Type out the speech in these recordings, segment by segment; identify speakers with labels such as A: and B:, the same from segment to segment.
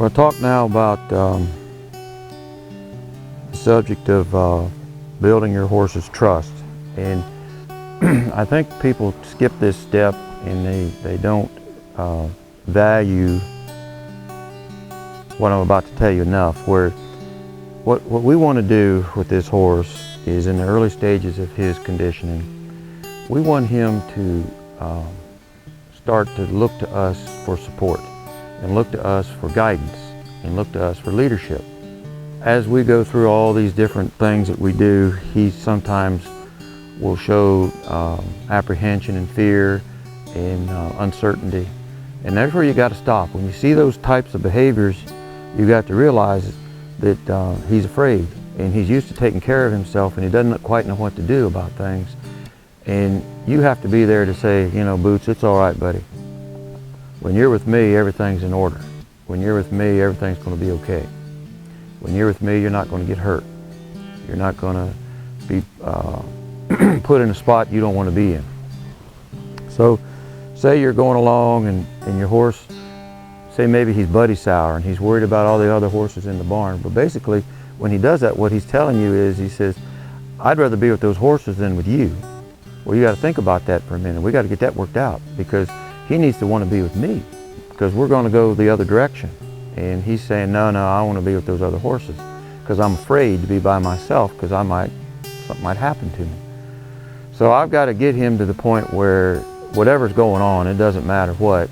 A: We'll talk now about the subject of building your horse's trust. And I think people skip this step and they don't value what I'm about to tell you enough. Where what we want to do with this horse is, in the early stages of his conditioning, we want him to start to look to us for support, and look to us for guidance, and look to us for leadership. As we go through all these different things that we do, he sometimes will show apprehension and fear and uncertainty. And that's where you got to stop. When you see those types of behaviors, you got to realize that he's afraid, and he's used to taking care of himself, and he doesn't quite know what to do about things. And you have to be there to say, you know, Boots, it's all right, buddy. When you're with me, everything's in order. When you're with me, everything's going to be okay. When you're with me, you're not going to get hurt. You're not going to be put in a spot you don't want to be in. So say you're going along and your horse, say maybe he's buddy sour and he's worried about all the other horses in the barn. But basically, when he does that, what he's telling you is, he says, I'd rather be with those horses than with you. Well, you got to think about that for a minute. We got to get that worked out, because he needs to want to be with me, because we're going to go the other direction. And he's saying, no, I want to be with those other horses, because I'm afraid to be by myself, because something might happen to me. So I've got to get him to the point where whatever's going on, it doesn't matter what,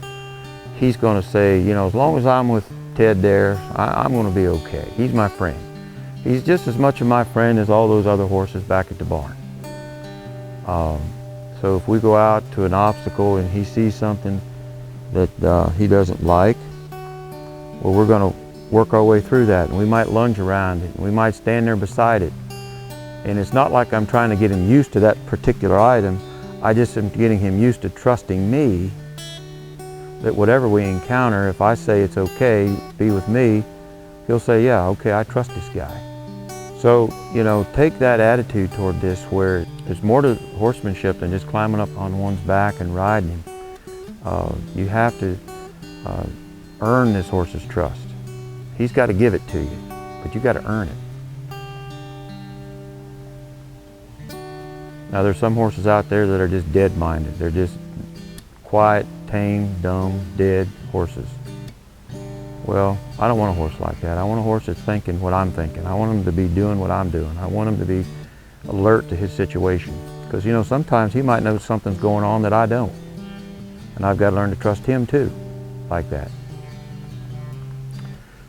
A: he's going to say, you know, as long as I'm with Ted there, I'm going to be okay. He's my friend. He's just as much of my friend as all those other horses back at the barn. So if we go out to an obstacle and he sees something that he doesn't like, well, we're going to work our way through that, and we might lunge around it, and we might stand there beside it. And it's not like I'm trying to get him used to that particular item. I just am getting him used to trusting me, that whatever we encounter, if I say it's okay, be with me, he'll say, yeah, okay, I trust this guy. So, you know, take that attitude toward this, where there's more to horsemanship than just climbing up on one's back and riding him. You have to earn this horse's trust. He's got to give it to you, but you got to earn it. Now, there's some horses out there that are just dead-minded. They're just quiet, tame, dumb, dead horses. Well, I don't want a horse like that. I want a horse that's thinking what I'm thinking. I want him to be doing what I'm doing. I want him to be alert to his situation. Because, you know, sometimes he might know something's going on that I don't. And I've got to learn to trust him too, like that.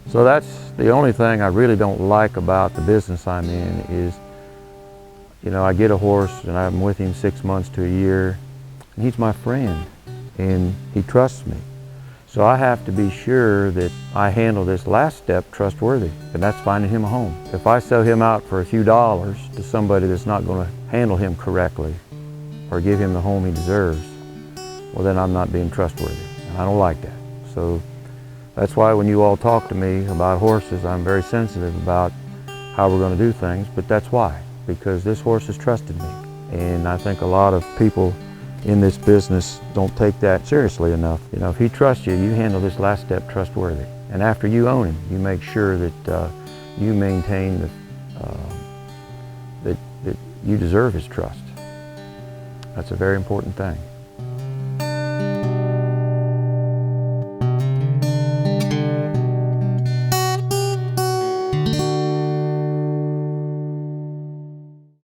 A: So that's the only thing I really don't like about the business I'm in is, you know, I get a horse and I'm with him 6 months to a year, and he's my friend and he trusts me. So I have to be sure that I handle this last step trustworthy, and that's finding him a home. If I sell him out for a few dollars to somebody that's not going to handle him correctly or give him the home he deserves, well, then I'm not being trustworthy. And I don't like that. So that's why when you all talk to me about horses, I'm very sensitive about how we're going to do things, but that's why, because this horse has trusted me. And I think a lot of people in this business don't take that seriously enough. You know, if he trusts you, you handle this last step trustworthy. And after you own him, you make sure that you maintain that you deserve his trust. That's a very important thing.